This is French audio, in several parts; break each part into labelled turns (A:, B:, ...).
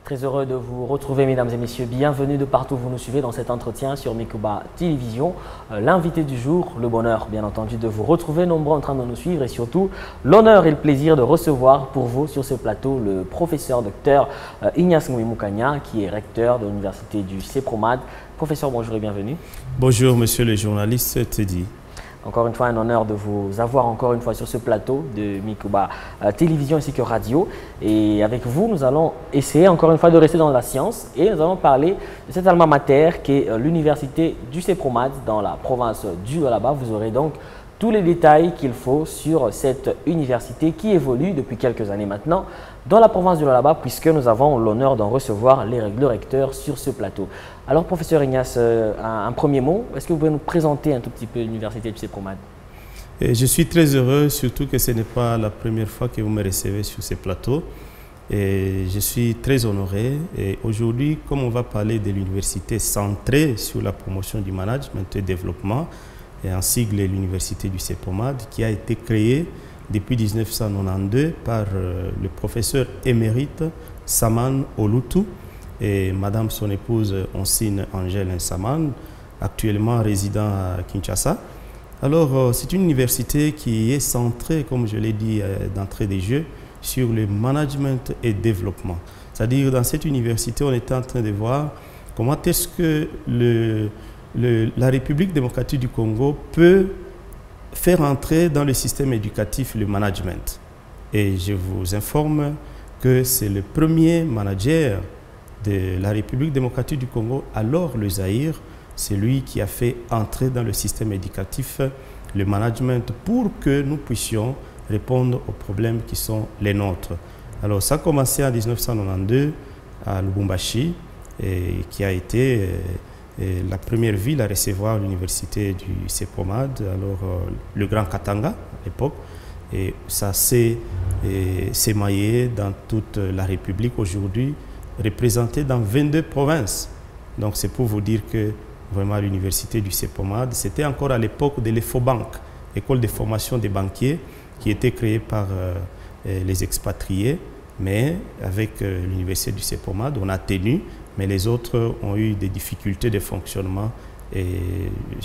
A: Très heureux de vous retrouver, mesdames et messieurs. Bienvenue de partout où vous nous suivez dans cet entretien sur Mikuba Télévision. L'invité du jour, le bonheur, bien entendu, de vous retrouver nombreux en train de nous suivre et surtout l'honneur et le plaisir de recevoir pour vous sur ce plateau le professeur docteur Ignace Mouimou-Kania, qui est recteur de l'université du CEPROMAD. Professeur, bonjour et bienvenue.
B: Bonjour, monsieur le journaliste Teddy.
A: Encore une fois, un honneur de vous avoir encore une fois sur ce plateau de Mikuba Télévision ainsi que radio. Et avec vous, nous allons essayer encore une fois de rester dans la science et nous allons parler de cette alma mater qui est l'université du CEPROMAD dans la province du Lualaba. Vous aurez donc tous les détails qu'il faut sur cette université qui évolue depuis quelques années maintenant dans la province du Lualaba, puisque nous avons l'honneur d'en recevoir le recteur sur ce plateau. Alors, professeur Ignace, un premier mot, est-ce que vous pouvez nous présenter un tout petit peu l'université du CEPROMAD?
B: Je suis très heureux, surtout que ce n'est pas la première fois que vous me recevez sur ce plateau. Et je suis très honoré. Et aujourd'hui, comme on va parler de l'université centrée sur la promotion du management et développement, et en sigle l'université du CEPROMAD, qui a été créée depuis 1992 par le professeur émérite Saman Olutu et madame son épouse Onsine Angèle Saman, actuellement résident à Kinshasa. Alors, c'est une université qui est centrée, comme je l'ai dit d'entrée des jeux, sur le management et développement. C'est-à-dire, dans cette université, on est en train de voir comment est-ce que la République démocratique du Congo peut faire entrer dans le système éducatif le management. Et je vous informe que c'est le premier manager de la République démocratique du Congo, alors le Zaïre, c'est lui qui a fait entrer dans le système éducatif le management pour que nous puissions répondre aux problèmes qui sont les nôtres. Alors ça a commencé en 1992 à Lubumbashi, et qui a été la première ville à recevoir l'université du CEPROMAD, alors le Grand Katanga à l'époque, et ça s'est émaillé dans toute la République aujourd'hui, représenté dans 22 provinces. Donc c'est pour vous dire que vraiment l'université du CEPROMAD, c'était encore à l'époque de l'EFOBank, école de formation des banquiers, qui était créée par les expatriés, mais avec l'université du CEPROMAD, on a tenu, mais les autres ont eu des difficultés de fonctionnement et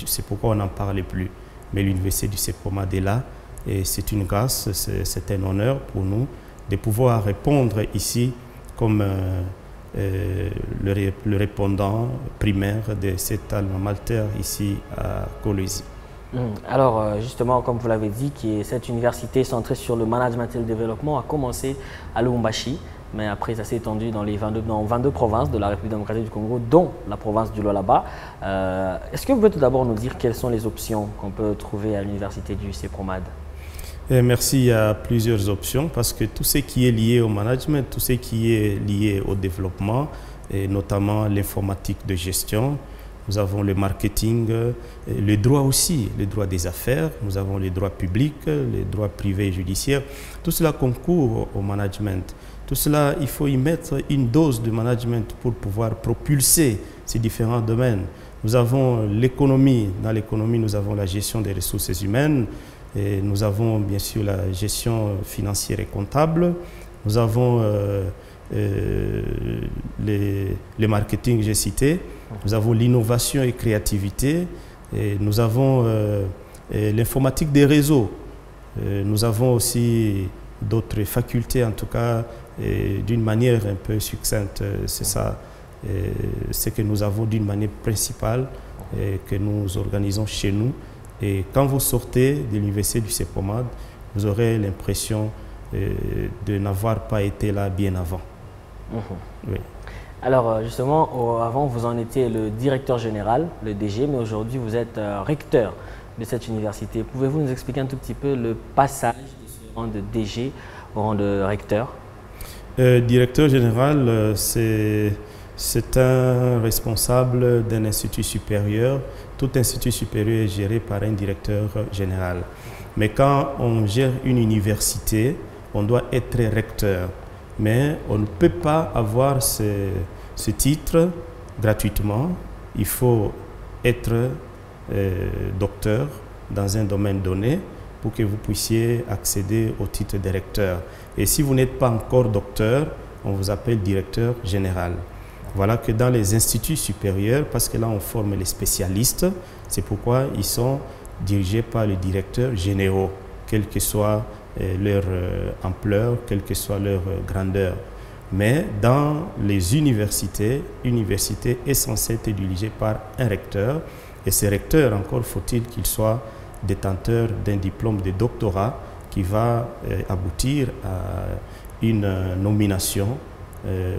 B: c'est pourquoi on n'en parlait plus. Mais l'université du CEPROMAD est là et c'est une grâce, c'est un honneur pour nous de pouvoir répondre ici comme le répondant primaire de cette alma mater ici à Kolwezi.
A: Alors justement, comme vous l'avez dit, cette université centrée sur le management et le développement a commencé à Lubumbashi, mais après ça s'est étendu dans 22 provinces de la République démocratique du Congo, dont la province du Lualaba. Est-ce que vous pouvez tout d'abord nous dire quelles sont les options qu'on peut trouver à l'université du CEPROMAD?
B: Merci, il y a plusieurs options parce que tout ce qui est lié au management, tout ce qui est lié au développement, et notamment l'informatique de gestion, nous avons le marketing, le droit aussi, le droit des affaires, nous avons les droits publics, les droits privés et judiciaires. Tout cela concourt au management. Tout cela, il faut y mettre une dose de management pour pouvoir propulser ces différents domaines. Nous avons l'économie. Dans l'économie, nous avons la gestion des ressources humaines. Et nous avons bien sûr la gestion financière et comptable. Nous avons le marketing, j'ai cité. Nous avons l'innovation et créativité. Et nous avons l'informatique des réseaux. Nous avons aussi d'autres facultés, en tout cas, d'une manière un peu succincte. C'est ça, ce que nous avons d'une manière principale et que nous organisons chez nous. Et quand vous sortez de l'université du CEPROMAD, vous aurez l'impression de n'avoir pas été là bien avant. Oui.
A: Alors justement, avant vous en étiez le directeur général, le DG, mais aujourd'hui vous êtes recteur de cette université. Pouvez-vous nous expliquer un tout petit peu le passage de ce rang de DG au rang de recteur?
B: Directeur général, c'est un responsable d'un institut supérieur. Tout institut supérieur est géré par un directeur général. Mais quand on gère une université, on doit être recteur. Mais on ne peut pas avoir ce titre gratuitement. Il faut être docteur dans un domaine donné pour que vous puissiez accéder au titre de recteur. Et si vous n'êtes pas encore docteur, on vous appelle directeur général. Voilà que dans les instituts supérieurs, parce que là on forme les spécialistes, c'est pourquoi ils sont dirigés par les directeurs généraux, quelle que soit leur ampleur, quelle que soit leur grandeur. Mais dans les universités, l'université est censée être dirigée par un recteur. Et ce recteur, encore faut-il qu'il soit détenteur d'un diplôme de doctorat qui va aboutir à une nomination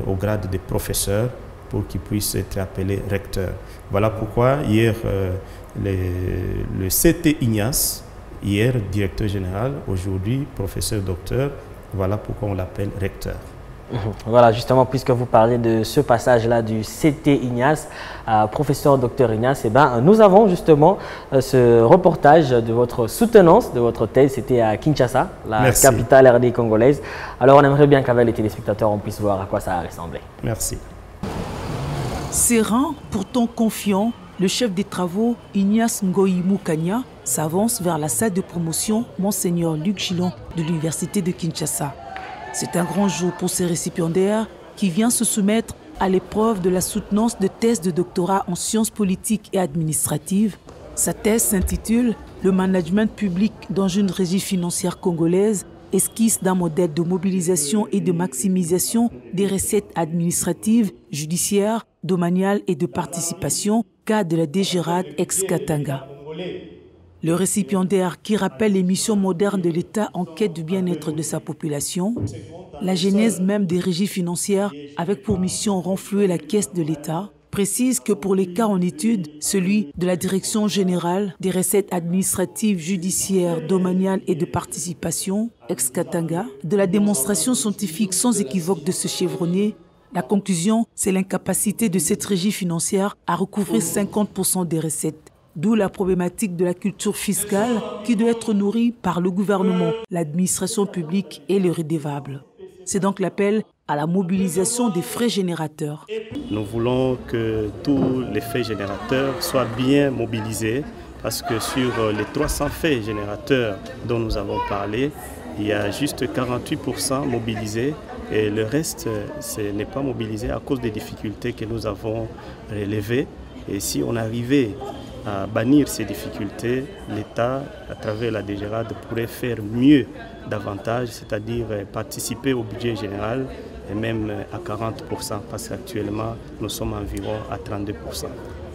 B: au grade de professeur pour qu'il puisse être appelé recteur. Voilà pourquoi hier, le CT Ignace, hier directeur général, aujourd'hui professeur docteur, voilà pourquoi on l'appelle recteur.
A: Voilà, justement, puisque vous parlez de ce passage-là du CT Ignace, professeur docteur Ignace, eh ben, nous avons justement ce reportage de votre soutenance, de votre thèse, c'était à Kinshasa, la capitale RD congolaise. Alors, on aimerait bien qu'avec les téléspectateurs, on puisse voir à quoi ça a ressemblé.
B: Merci.
C: Serein, pourtant confiant, le chef des travaux, Ignace Ngoyi Mukanya, s'avance vers la salle de promotion Monseigneur Luc Gillon de l'Université de Kinshasa. C'est un grand jour pour ce récipiendaire qui vient se soumettre à l'épreuve de la soutenance de thèse de doctorat en sciences politiques et administratives. Sa thèse s'intitule « Le management public dans une régie financière congolaise, esquisse d'un modèle de mobilisation et de maximisation des recettes administratives, judiciaires, domaniales et de participation, cas de la DGRAD ex-Katanga ». Le récipiendaire qui rappelle les missions modernes de l'État en quête du bien-être de sa population, la genèse même des régies financières avec pour mission renflouer la caisse de l'État, précise que pour les cas en étude, celui de la Direction générale des recettes administratives, judiciaires, domaniales et de participation, ex-Katanga, de la démonstration scientifique sans équivoque de ce chevronné, la conclusion, c'est l'incapacité de cette régie financière à recouvrer 50% des recettes. D'où la problématique de la culture fiscale qui doit être nourrie par le gouvernement, l'administration publique et les redevables. C'est donc l'appel à la mobilisation des frais générateurs.
B: Nous voulons que tous les faits générateurs soient bien mobilisés parce que sur les 300 faits générateurs dont nous avons parlé, il y a juste 48% mobilisés et le reste n'est pas mobilisé à cause des difficultés que nous avons relevées. Et si on arrivait à bannir ces difficultés, l'État, à travers la DGRAD, pourrait faire mieux davantage, c'est-à-dire participer au budget général et même à 40%, parce qu'actuellement, nous sommes environ à 32%.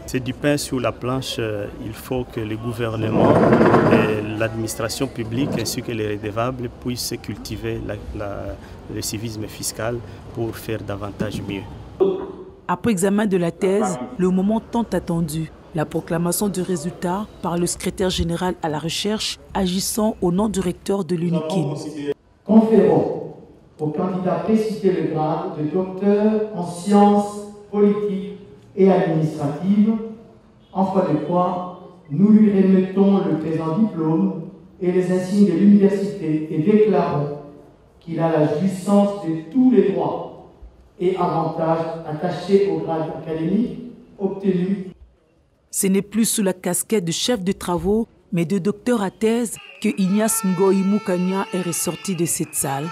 B: C'est du pain sur la planche. Il faut que le gouvernement, l'administration publique ainsi que les redevables puissent cultiver le civisme fiscal pour faire davantage mieux.
C: Après examen de la thèse, le moment tant attendu, la proclamation du résultat par le secrétaire général à la recherche agissant au nom du recteur de l'UNIKIN.
D: Conférons au candidat précité le grade de docteur en sciences politiques et administratives, en foi de quoi nous lui remettons le présent diplôme et les insignes de l'université et déclarons qu'il a la jouissance de tous les droits et avantages attachés au grade académique obtenu.
C: Ce n'est plus sous la casquette de chef de travaux, mais de docteur à thèse que Ignace Ngoyi Mukanya est ressorti de cette salle.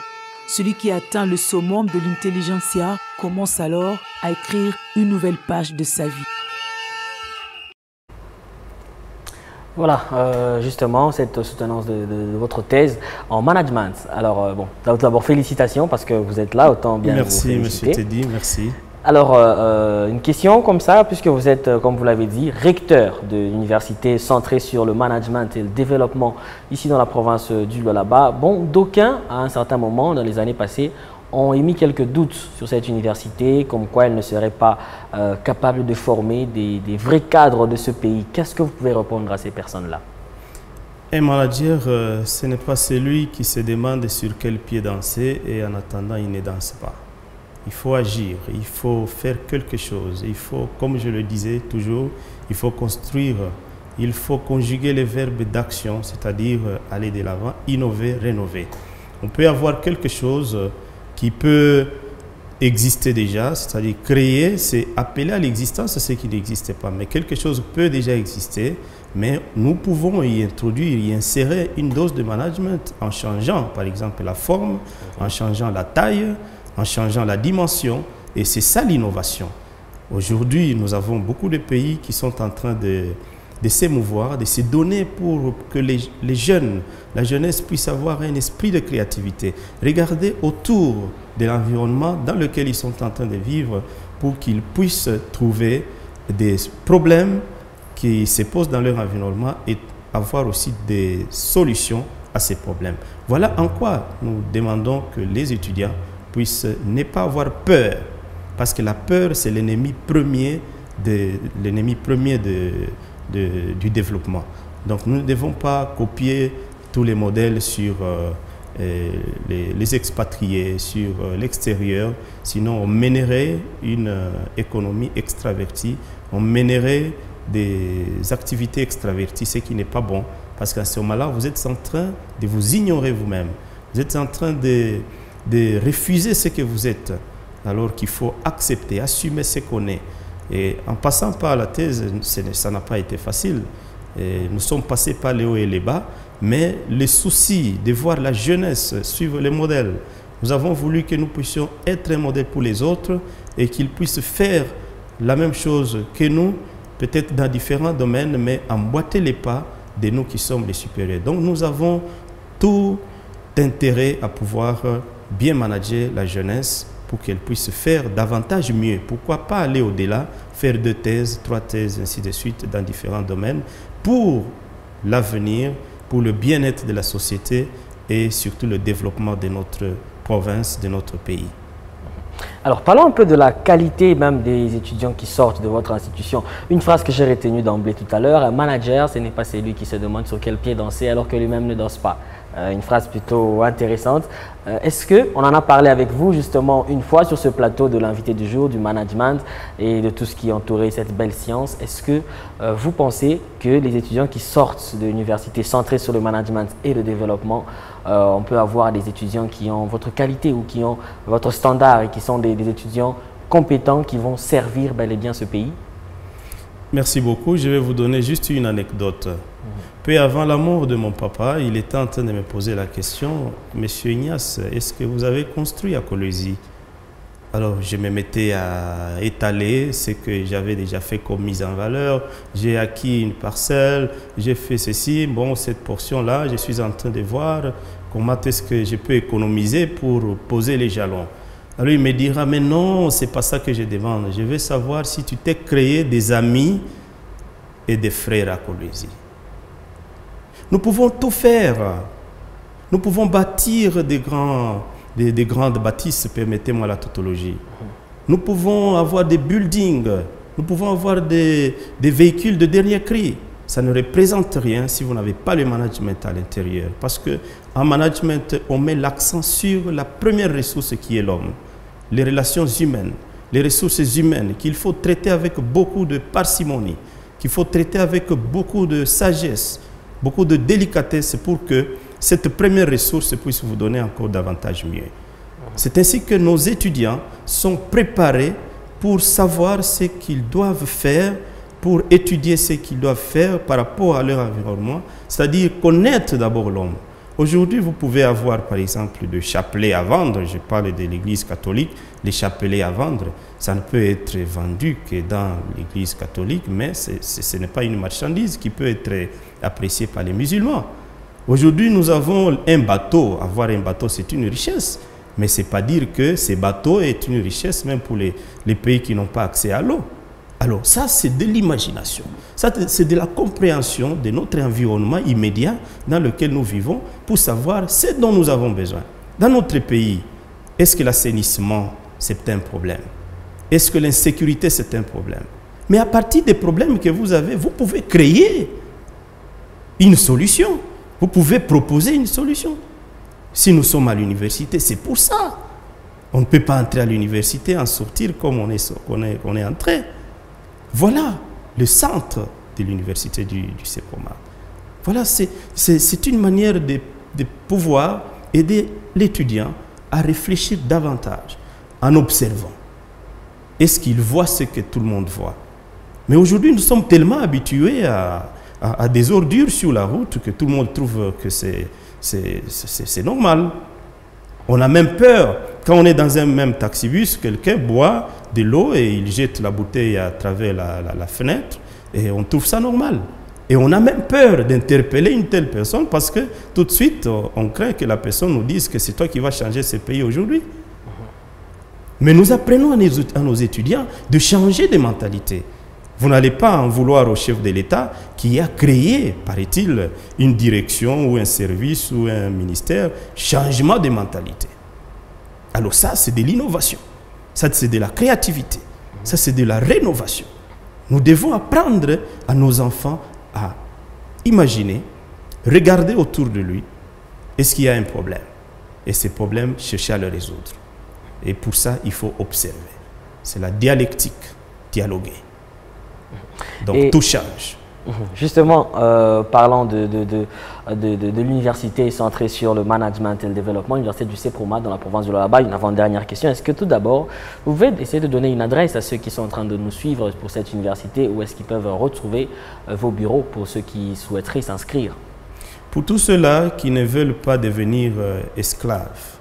C: Celui qui atteint le summum de l'intelligentsia commence alors à écrire une nouvelle page de sa vie.
A: Voilà, justement, cette soutenance de votre thèse en management. Alors, bon, d'abord, félicitations parce que vous êtes là, autant bien vous féliciter.
B: Merci, M. Teddy, merci.
A: Alors, une question comme ça, puisque vous êtes, comme vous l'avez dit, recteur de l'université centrée sur le management et le développement ici dans la province du Lualaba. Bon, d'aucuns, à un certain moment, dans les années passées, ont émis quelques doutes sur cette université, comme quoi elle ne serait pas capable de former des vrais cadres de ce pays. Qu'est-ce que vous pouvez répondre à ces personnes-là?
B: Un manager, ce n'est pas celui qui se demande sur quel pied danser et en attendant, il ne danse pas. Il faut agir, il faut faire quelque chose. Il faut, comme je le disais toujours, il faut construire, il faut conjuguer les verbes d'action, c'est-à-dire aller de l'avant, innover, rénover. On peut avoir quelque chose qui peut exister déjà, c'est-à-dire créer, c'est appeler à l'existence ce qui n'existe pas. Mais quelque chose peut déjà exister, mais nous pouvons y introduire, y insérer une dose de management en changeant, par exemple, la forme, en changeant la taille, en changeant la dimension, et c'est ça l'innovation. Aujourd'hui, nous avons beaucoup de pays qui sont en train de s'émouvoir, de se donner pour que les jeunes, la jeunesse puisse avoir un esprit de créativité. Regardez autour de l'environnement dans lequel ils sont en train de vivre pour qu'ils puissent trouver des problèmes qui se posent dans leur environnement et avoir aussi des solutions à ces problèmes. Voilà en quoi nous demandons que les étudiants puissent ne pas avoir peur, parce que la peur, c'est l'ennemi premier du développement. Donc nous ne devons pas copier tous les modèles sur les expatriés, sur l'extérieur, sinon on mènerait une économie extravertie, on mènerait des activités extraverties, ce qui n'est pas bon, parce qu'à ce moment-là, vous êtes en train de vous ignorer vous-même, vous êtes en train de refuser ce que vous êtes, alors qu'il faut accepter, assumer ce qu'on est. Et en passant par la thèse, ça n'a pas été facile. Et nous sommes passés par les hauts et les bas, mais le souci de voir la jeunesse suivre les modèles, nous avons voulu que nous puissions être un modèle pour les autres et qu'ils puissent faire la même chose que nous, peut-être dans différents domaines, mais emboîter les pas de nous qui sommes les supérieurs. Donc nous avons tout intérêt à pouvoir bien manager la jeunesse pour qu'elle puisse faire davantage mieux. Pourquoi pas aller au-delà, faire 2 thèses, 3 thèses, ainsi de suite, dans différents domaines, pour l'avenir, pour le bien-être de la société et surtout le développement de notre province, de notre pays.
A: Alors, parlons un peu de la qualité même des étudiants qui sortent de votre institution. Une phrase que j'ai retenue d'emblée tout à l'heure, un manager, ce n'est pas celui qui se demande sur quel pied danser alors que lui-même ne danse pas. Une phrase plutôt intéressante. Est-ce qu'on en a parlé avec vous justement une fois sur ce plateau de l'invité du jour, du management et de tout ce qui entourait cette belle science? Est-ce que vous pensez que les étudiants qui sortent de l'université centrée sur le management et le développement, on peut avoir des étudiants qui ont votre qualité ou qui ont votre standard et qui sont des étudiants compétents qui vont servir bel et bien ce pays?
B: Merci beaucoup. Je vais vous donner juste une anecdote. Peu avant la mort de mon papa, il était en train de me poser la question, « Monsieur Ignace, est-ce que vous avez construit à Kolwezi ?» Alors, je me mettais à étaler ce que j'avais déjà fait comme mise en valeur. J'ai acquis une parcelle, j'ai fait ceci. Bon, cette portion-là, je suis en train de voir comment est-ce que je peux économiser pour poser les jalons. Alors, il me dira, mais non, ce n'est pas ça que je demande. Je veux savoir si tu t'es créé des amis et des frères à Kolwezi. Nous pouvons tout faire. Nous pouvons bâtir des grandes bâtisses, permettez-moi la tautologie. Nous pouvons avoir des buildings. Nous pouvons avoir des véhicules de dernier cri. Ça ne représente rien si vous n'avez pas le management à l'intérieur. Parce qu'en management, on met l'accent sur la première ressource qui est l'homme. Les relations humaines, les ressources humaines qu'il faut traiter avec beaucoup de parcimonie, qu'il faut traiter avec beaucoup de sagesse, beaucoup de délicatesse pour que cette première ressource puisse vous donner encore davantage mieux. C'est ainsi que nos étudiants sont préparés pour savoir ce qu'ils doivent faire, pour étudier ce qu'ils doivent faire par rapport à leur environnement, c'est-à-dire connaître d'abord l'homme. Aujourd'hui, vous pouvez avoir par exemple des chapelets à vendre, je parle de l'église catholique, les chapelets à vendre, ça ne peut être vendu que dans l'église catholique, mais ce n'est pas une marchandise qui peut être appréciée par les musulmans. Aujourd'hui, nous avons un bateau. Avoir un bateau, c'est une richesse. Mais ce n'est pas dire que ces bateaux est une richesse même pour les pays qui n'ont pas accès à l'eau. Alors ça, c'est de l'imagination. Ça, c'est de la compréhension de notre environnement immédiat dans lequel nous vivons pour savoir ce dont nous avons besoin. Dans notre pays, est-ce que l'assainissement, c'est un problème? Est-ce que l'insécurité, c'est un problème? Mais à partir des problèmes que vous avez, vous pouvez créer une solution. Vous pouvez proposer une solution. Si nous sommes à l'université, c'est pour ça. On ne peut pas entrer à l'université en sortir comme on est entré. Voilà le centre de l'université du CEPOMA. Voilà, c'est une manière de pouvoir aider l'étudiant à réfléchir davantage en observant. Est-ce qu'il voit ce que tout le monde voit? Mais aujourd'hui, nous sommes tellement habitués à des ordures sur la route que tout le monde trouve que c'est normal. On a même peur quand on est dans un même taxibus, quelqu'un boit de l'eau et il jette la bouteille à travers la fenêtre et on trouve ça normal. Et on a même peur d'interpeller une telle personne parce que tout de suite, on craint que la personne nous dise que c'est toi qui vas changer ce pays aujourd'hui. Mais nous apprenons à nos étudiants de changer de mentalité. Vous n'allez pas en vouloir au chef de l'État qui a créé, paraît-il, une direction ou un service ou un ministère, changement de mentalité. Alors ça, c'est de l'innovation. Ça, c'est de la créativité. Ça, c'est de la rénovation. Nous devons apprendre à nos enfants à imaginer, regarder autour de lui, est-ce qu'il y a un problème? Et ces problèmes, chercher à le résoudre. Et pour ça, il faut observer. C'est la dialectique, dialoguer. Donc tout change.
A: Justement, parlant de l'université centrée sur le management et le développement, l'université du CEPROMA dans la province de Lualaba, une avant-dernière question. Est-ce que tout d'abord, vous pouvez essayer de donner une adresse à ceux qui sont en train de nous suivre pour cette université, où est-ce qu'ils peuvent retrouver vos bureaux pour ceux qui souhaiteraient s'inscrire?
B: Pour tous ceux-là qui ne veulent pas devenir esclaves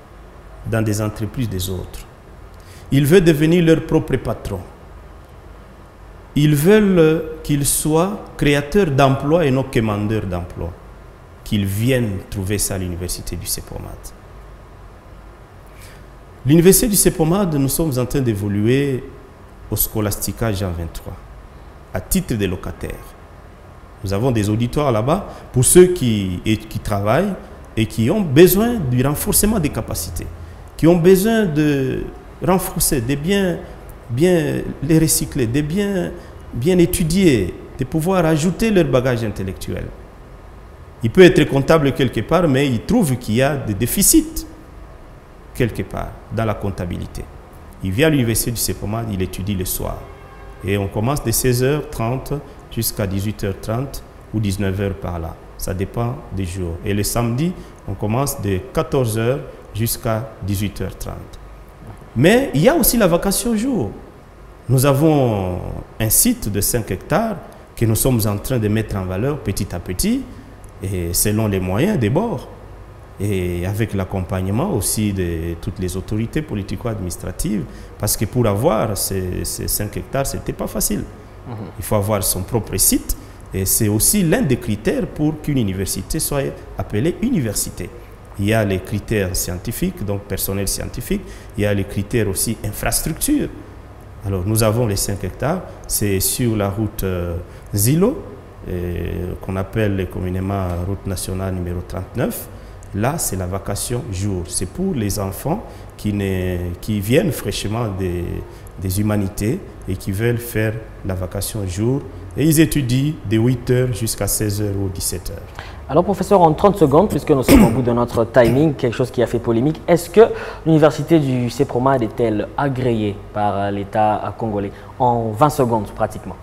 B: dans des entreprises des autres, ils veulent devenir leur propre patron. Ils veulent qu'ils soient créateurs d'emplois et non commandeurs d'emplois. Qu'ils viennent trouver ça à l'université du CEPROMAD. L'université du CEPROMAD, nous sommes en train d'évoluer au Scholastica Jean 23, à titre de locataires. Nous avons des auditoires là-bas pour ceux qui travaillent et qui ont besoin du renforcement des capacités, qui ont besoin de renforcer des biens, bien les recycler, des biens bien étudiés, de pouvoir ajouter leur bagage intellectuel. Il peut être comptable quelque part, mais il trouve qu'il y a des déficits quelque part dans la comptabilité. Il vient à l'université du CEPROMAD, il étudie le soir. Et on commence de 16h30 jusqu'à 18h30 ou 19h par là. Ça dépend des jours. Et le samedi, on commence de 14h jusqu'à 18h30. Mais il y a aussi la vacation jour. Nous avons un site de 5 hectares que nous sommes en train de mettre en valeur petit à petit, et selon les moyens des bords, et avec l'accompagnement aussi de toutes les autorités politico-administratives, parce que pour avoir ces 5 hectares, ce n'était pas facile. Il faut avoir son propre site, et c'est aussi l'un des critères pour qu'une université soit appelée université. Il y a les critères scientifiques, donc personnel scientifique, il y a les critères aussi infrastructure. Alors nous avons les 5 hectares, c'est sur la route Zilo, qu'on appelle communément route nationale numéro 39. Là, c'est la vacation jour. C'est pour les enfants qui viennent fraîchement des humanités et qui veulent faire la vacation jour. Et ils étudient de 8h jusqu'à 16h ou 17h.
A: Alors, professeur, en 30 secondes, puisque nous sommes au bout de notre timing, quelque chose qui a fait polémique, est-ce que l'université du CEPROMAD est-elle agréée par l'État congolais? En 20 secondes, pratiquement.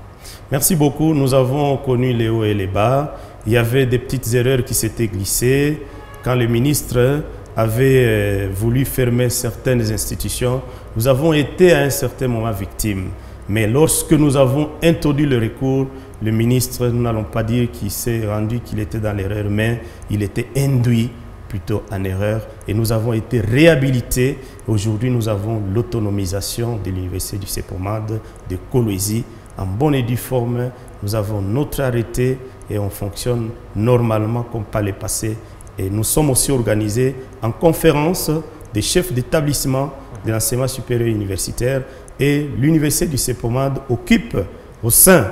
B: Merci beaucoup. Nous avons connu les hauts et les bas. Il y avait des petites erreurs qui s'étaient glissées. Quand le ministre avait voulu fermer certaines institutions, nous avons été à un certain moment victimes. Mais lorsque nous avons introduit le recours, le ministre, nous n'allons pas dire qu'il s'est rendu qu'il était dans l'erreur, mais il était induit plutôt en erreur. Et nous avons été réhabilités. Aujourd'hui, nous avons l'autonomisation de l'université du CEPROMAD de Kolwezi en bonne et due forme. Nous avons notre arrêté et on fonctionne normalement comme par le passé. Et nous sommes aussi organisés en conférence des chefs d'établissement de l'enseignement supérieur universitaire. Et l'université du CEPROMAD occupe au sein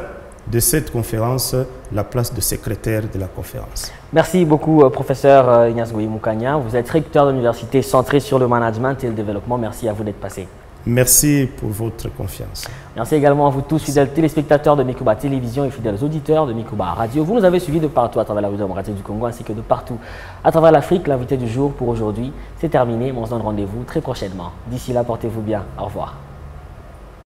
B: de cette conférence la place de secrétaire de la conférence.
A: Merci beaucoup, professeur Ignace Ngoyi Mukanya. Vous êtes recteur de l'université centrée sur le management et le développement. Merci à vous d'être passé.
B: Merci pour votre confiance.
A: Merci également à vous tous, fidèles téléspectateurs de Mikuba Télévision et fidèles auditeurs de Mikuba Radio. Vous nous avez suivis de partout à travers la rue démocratique du Congo ainsi que de partout à travers l'Afrique. L'invité du jour pour aujourd'hui, c'est terminé. On se donne rendez-vous très prochainement. D'ici là, portez-vous bien. Au revoir.